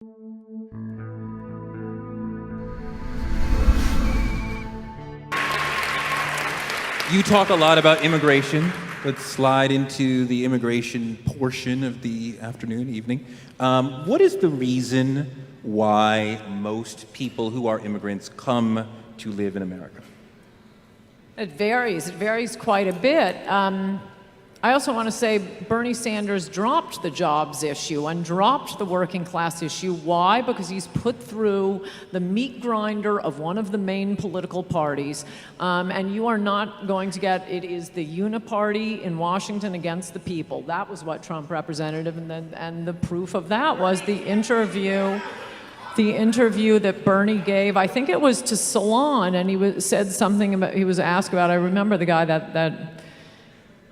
You talk a lot about immigration. Let's slide into the immigration portion of the afternoon, evening. What is the reason why most people who are immigrants come to live in America? It varies. It varies quite a bit. I also want to say Bernie Sanders dropped the jobs issue and dropped the working class issue. Why? Because he's put through the meat grinder of one of the main political parties. And you are not going to get, it is the uniparty in Washington against the people. That was what Trump represented, and the proof of that was the interview that Bernie gave. I think it was to Salon, and he said something about, he was asked about, I remember the guy that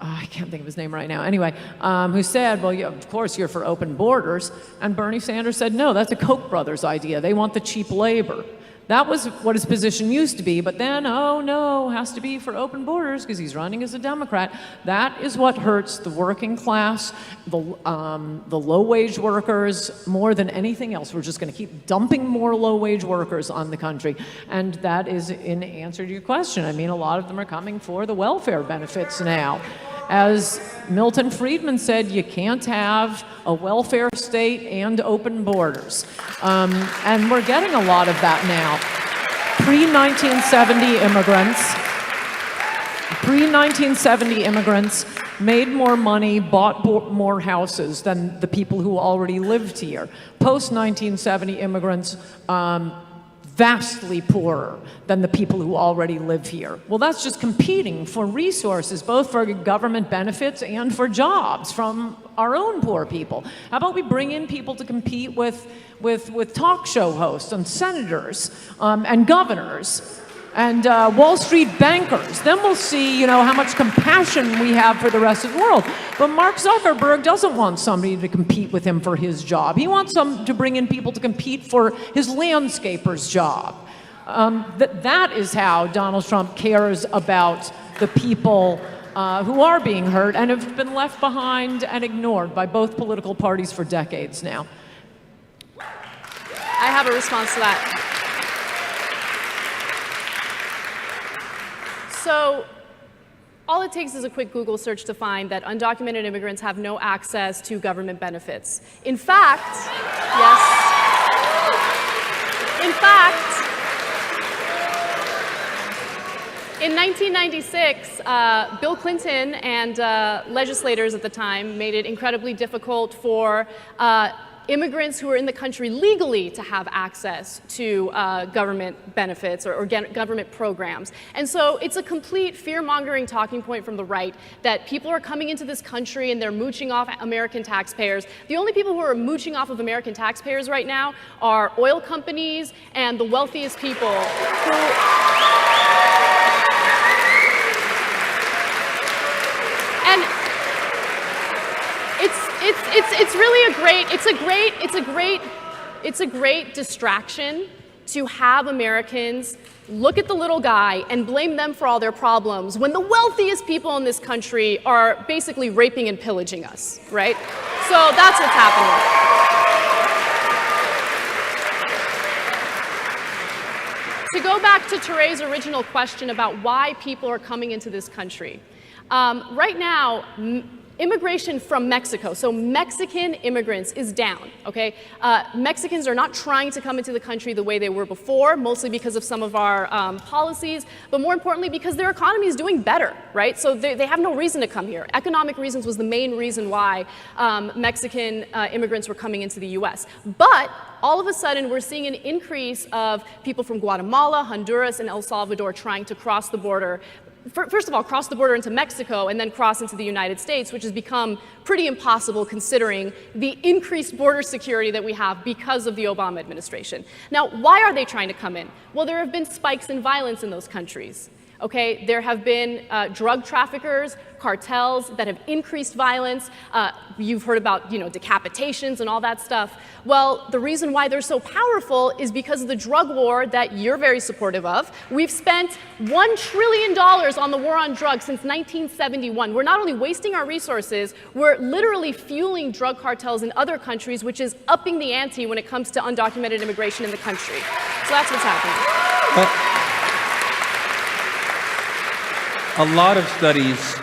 I can't think of his name right now. Anyway, who said, well, yeah, of course you're for open borders. And Bernie Sanders said, no, that's a Koch brothers idea. They want the cheap labor. That was what his position used to be. But then, oh no, has to be for open borders because he's running as a Democrat. That is what hurts the working class, the low-wage workers more than anything else. We're just going to keep dumping more low-wage workers on the country. And that is in answer to your question. I mean, a lot of them are coming for the welfare benefits now. As Milton Friedman said, you can't have a welfare state and open borders. And we're getting a lot of that now. Pre-1970 immigrants made more money, bought more houses than the people who already lived here. Post-1970 immigrants, vastly poorer than the people who already live here. Well, that's just competing for resources, both for government benefits and for jobs from our own poor people. How about we bring in people to compete with talk show hosts and senators and governors and Wall Street bankers? Then we'll see, how much compassion we have for the rest of the world. But Mark Zuckerberg doesn't want somebody to compete with him for his job. He wants to bring in people to compete for his landscaper's job. That is how Donald Trump cares about the people who are being hurt and have been left behind and ignored by both political parties for decades now. I have a response to that. So all it takes is a quick Google search to find that undocumented immigrants have no access to government benefits. In fact, yes. In fact, in 1996, Bill Clinton and legislators at the time made it incredibly difficult for immigrants who are in the country legally to have access to government benefits or government programs. And so it's a complete fear-mongering talking point from the right that people are coming into this country and they're mooching off American taxpayers. The only people who are mooching off of American taxpayers right now are oil companies and the wealthiest people who... And it's really a great distraction to have Americans look at the little guy and blame them for all their problems when the wealthiest people in this country are basically raping and pillaging us, right? So that's what's happening. To go back to Toure's original question about why people are coming into this country, right now, immigration from Mexico, so Mexican immigrants, is down, okay? Mexicans are not trying to come into the country the way they were before, mostly because of some of our policies, but more importantly because their economy is doing better, right? So they have no reason to come here. Economic reasons was the main reason why Mexican immigrants were coming into the US. But all of a sudden, we're seeing an increase of people from Guatemala, Honduras, and El Salvador trying to cross the border. First of all, cross the border into Mexico and then cross into the United States, which has become pretty impossible considering the increased border security that we have because of the Obama administration. Now, why are they trying to come in? Well, there have been spikes in violence in those countries. Okay, there have been drug traffickers, cartels that have increased violence. You've heard about, decapitations and all that stuff. Well, the reason why they're so powerful is because of the drug war that you're very supportive of. We've spent $1 trillion on the war on drugs since 1971. We're not only wasting our resources, we're literally fueling drug cartels in other countries, which is upping the ante when it comes to undocumented immigration in the country. So that's what's happening. A lot of studies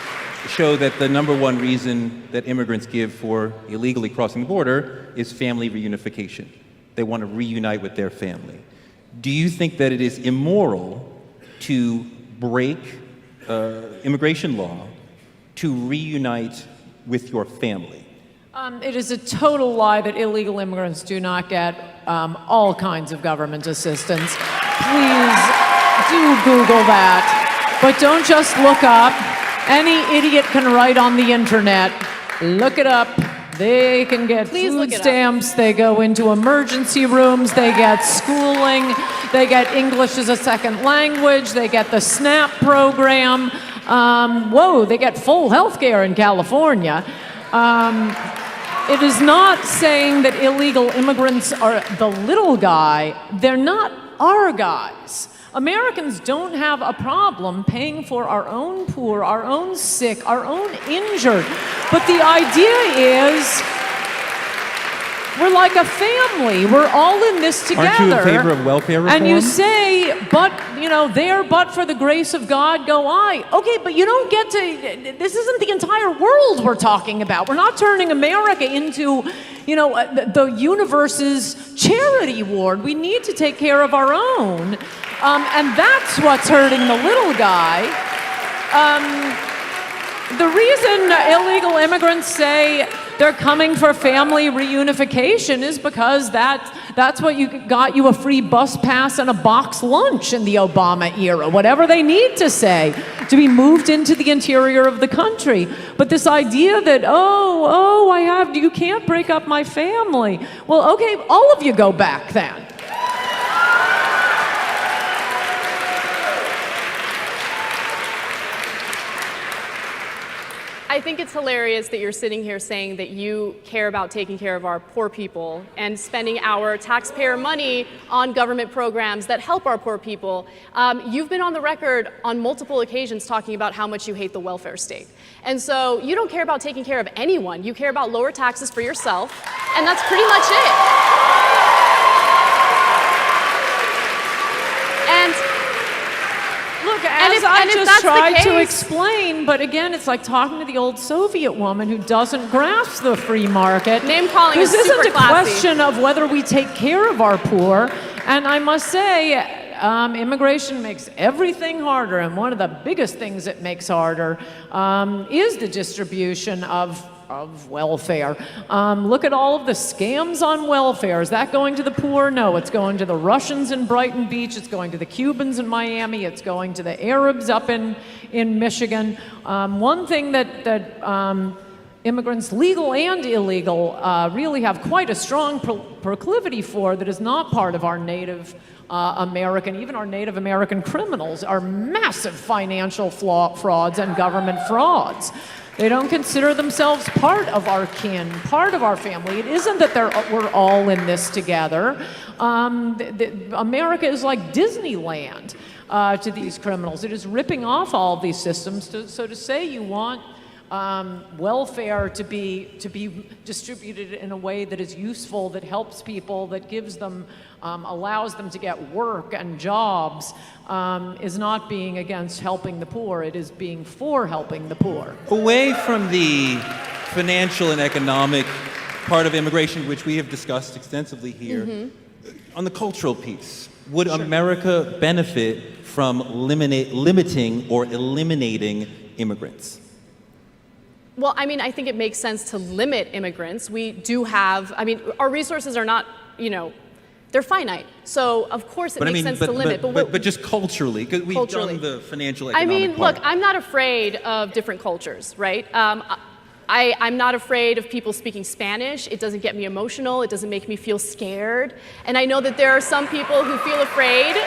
show that the number one reason that immigrants give for illegally crossing the border is family reunification. They want to reunite with their family. Do you think that it is immoral to break immigration law to reunite with your family? It is a total lie that illegal immigrants do not get all kinds of government assistance. Please do Google that. But don't just look up. Any idiot can write on the internet. Look it up. They can get food stamps. They go into emergency rooms. They get schooling. They get English as a second language. They get the SNAP program. They get full health care in California. It is not saying that illegal immigrants are the little guy. They're not our guys. Americans don't have a problem paying for our own poor, our own sick, our own injured. But the idea is we're like a family. We're all in this together. Aren't you in favor of welfare reform? And you say, but for the grace of God go I. Okay, but you don't get to, this isn't the entire world we're talking about. We're not turning America into, the universe's charity ward. We need to take care of our own. And that's what's hurting the little guy. The reason illegal immigrants say they're coming for family reunification is because that's what got you a free bus pass and a box lunch in the Obama era, whatever they need to say, to be moved into the interior of the country. But this idea that, you can't break up my family. Well, okay, all of you go back then. I think it's hilarious that you're sitting here saying that you care about taking care of our poor people and spending our taxpayer money on government programs that help our poor people. You've been on the record on multiple occasions talking about how much you hate the welfare state. And so you don't care about taking care of anyone. You care about lower taxes for yourself, and that's pretty much it. And look, as I just tried to explain, but again, it's like talking to the old Soviet woman who doesn't grasp the free market. Name calling is super This isn't a classy. question of whether we take care of our poor. And I must say, immigration makes everything harder. And one of the biggest things it makes harder is the distribution of welfare. Look at all of the scams on welfare. Is that going to the poor? No, it's going to the Russians in Brighton Beach. It's going to the Cubans in Miami. It's going to the Arabs up in Michigan. One thing that immigrants, legal and illegal, really have quite a strong proclivity for that is not part of our native American, even our Native American criminals, are massive financial frauds and government frauds. They don't consider themselves part of our kin, part of our family. It isn't that we're all in this together. America is like Disneyland to these criminals. It is ripping off all of these systems. So to say you want welfare to be distributed in a way that is useful, that helps people, that gives them, allows them to get work and jobs, is not being against helping the poor. It is being for helping the poor. Away from the financial and economic part of immigration, which we have discussed extensively here, on the cultural piece, would America benefit from limiting or eliminating immigrants? Well, I think it makes sense to limit immigrants. We do have, our resources are not, they're finite. So, of course, it makes sense to limit. But just culturally, because we've done the financial economic part. Look, I'm not afraid of different cultures, right? I'm not afraid of people speaking Spanish. It doesn't get me emotional. It doesn't make me feel scared. And I know that there are some people who feel afraid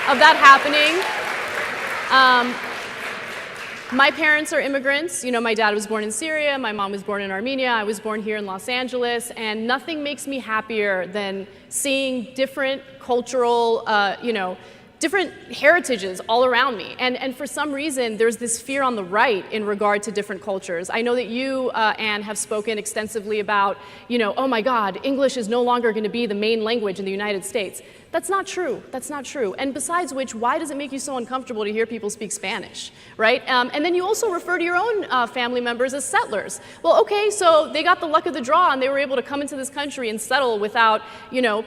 of that happening. My parents are immigrants. You know, my dad was born in Syria, my mom was born in Armenia, I was born here in Los Angeles, and nothing makes me happier than seeing different cultural, different heritages all around me. And for some reason, there's this fear on the right in regard to different cultures. I know that you, Anne, have spoken extensively about, oh my God, English is no longer going to be the main language in the United States. That's not true. That's not true. And besides which, why does it make you so uncomfortable to hear people speak Spanish, right? And then you also refer to your own family members as settlers. Well, okay, so they got the luck of the draw and they were able to come into this country and settle without,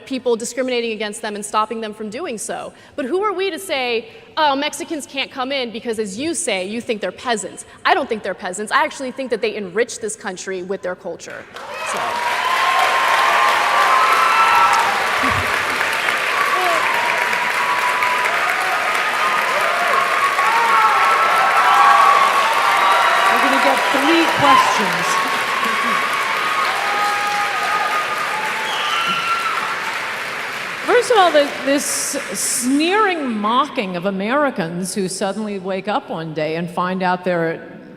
people discriminating against them and stopping them from doing so. But who are we to say, oh, Mexicans can't come in because, as you say, you think they're peasants? I don't think they're peasants. I actually think that they enrich this country with their culture. So. Three questions. First of all, this sneering mocking of Americans who suddenly wake up one day and find out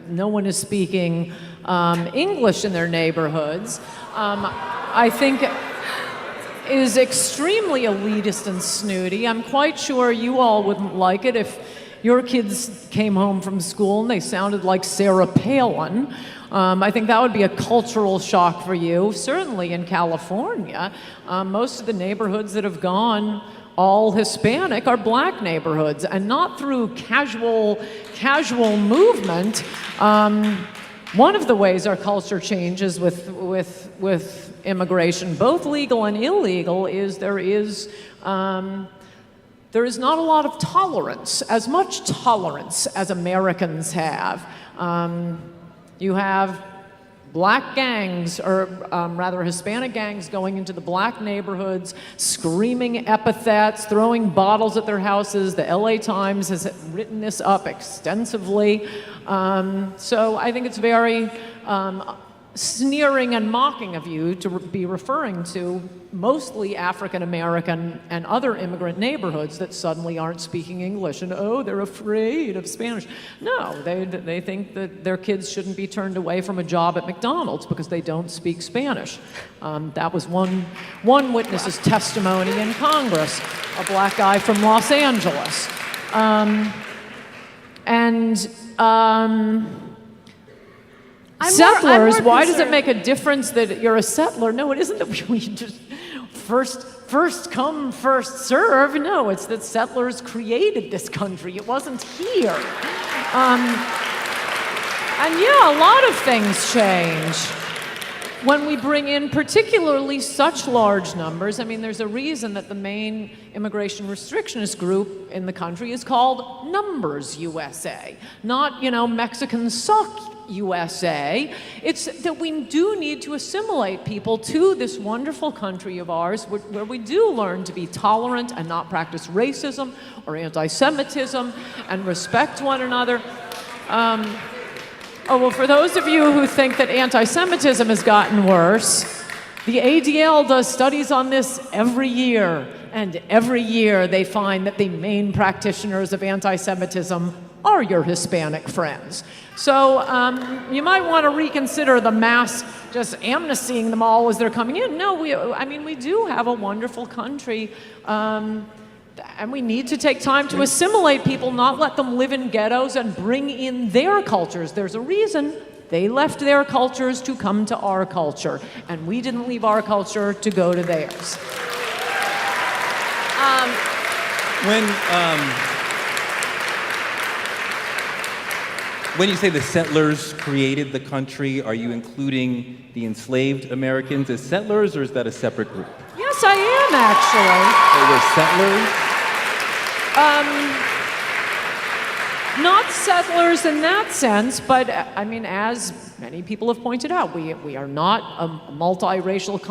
no one is speaking English in their neighborhoods, I think is extremely elitist and snooty. I'm quite sure you all wouldn't like it if your kids came home from school and they sounded like Sarah Palin. I think that would be a cultural shock for you. Certainly in California, most of the neighborhoods that have gone all Hispanic are black neighborhoods, and not through casual movement. One of the ways our culture changes with immigration, both legal and illegal, is there is not a lot of tolerance, as much tolerance as Americans have. You have black gangs, or rather Hispanic gangs, going into the black neighborhoods, screaming epithets, throwing bottles at their houses. The LA Times has written this up extensively. So I think it's very sneering and mocking of you to be referring to mostly African American and other immigrant neighborhoods that suddenly aren't speaking English, and they're afraid of Spanish. No, they think that their kids shouldn't be turned away from a job at McDonald's because they don't speak Spanish. That was one witness's testimony in Congress, a black guy from Los Angeles. Settlers, why does it make a difference that you're a settler? No, it isn't that we just first come, first serve. No, it's that settlers created this country. It wasn't here. And yeah, a lot of things change when we bring in particularly such large numbers. I mean, there's a reason that the main immigration restrictionist group in the country is called Numbers USA, not, Mexicans suck USA. It's that we do need to assimilate people to this wonderful country of ours where we do learn to be tolerant and not practice racism or anti-Semitism and respect one another. For those of you who think that anti-Semitism has gotten worse, the ADL does studies on this every year, and every year they find that the main practitioners of anti-Semitism are your Hispanic friends. So you might want to reconsider the mass just amnestying them all as they're coming in. No, we do have a wonderful country, and we need to take time to assimilate people, not let them live in ghettos and bring in their cultures. There's a reason they left their cultures to come to our culture, and we didn't leave our culture to go to theirs. When you say the settlers created the country, are you including the enslaved Americans as settlers, or is that a separate group? Yes, I am, actually. They were settlers? Not settlers in that sense, but as many people have pointed out, we are not a multiracial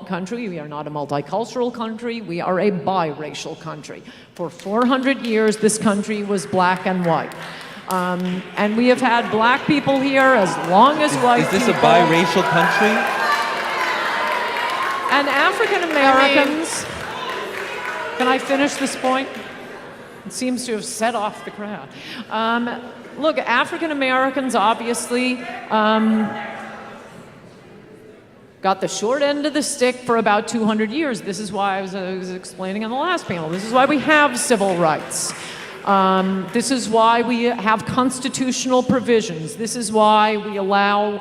country, we are not a multicultural country, we are a biracial country. For 400 years, this country was black and white. And we have had black people here as long as white people. Is this a biracial country? And African Americans, can I finish this point? It seems to have set off the crowd. Look, African Americans obviously got the short end of the stick for about 200 years. This is why I was explaining on the last panel. This is why we have civil rights. This is why we have constitutional provisions. This is why we allow,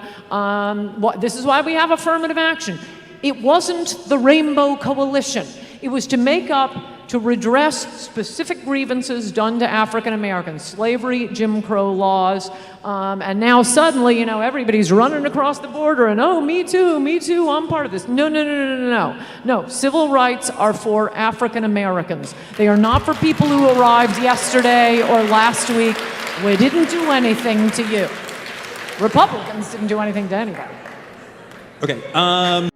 this is why we have affirmative action. It wasn't the Rainbow Coalition. It was to make up, to redress specific grievances done to African Americans, slavery, Jim Crow laws, and now suddenly, you know, everybody's running across the border and, oh, me too, I'm part of this. No, civil rights are for African Americans. They are not for people who arrived yesterday or last week. We didn't do anything to you. Republicans didn't do anything to anybody. Okay.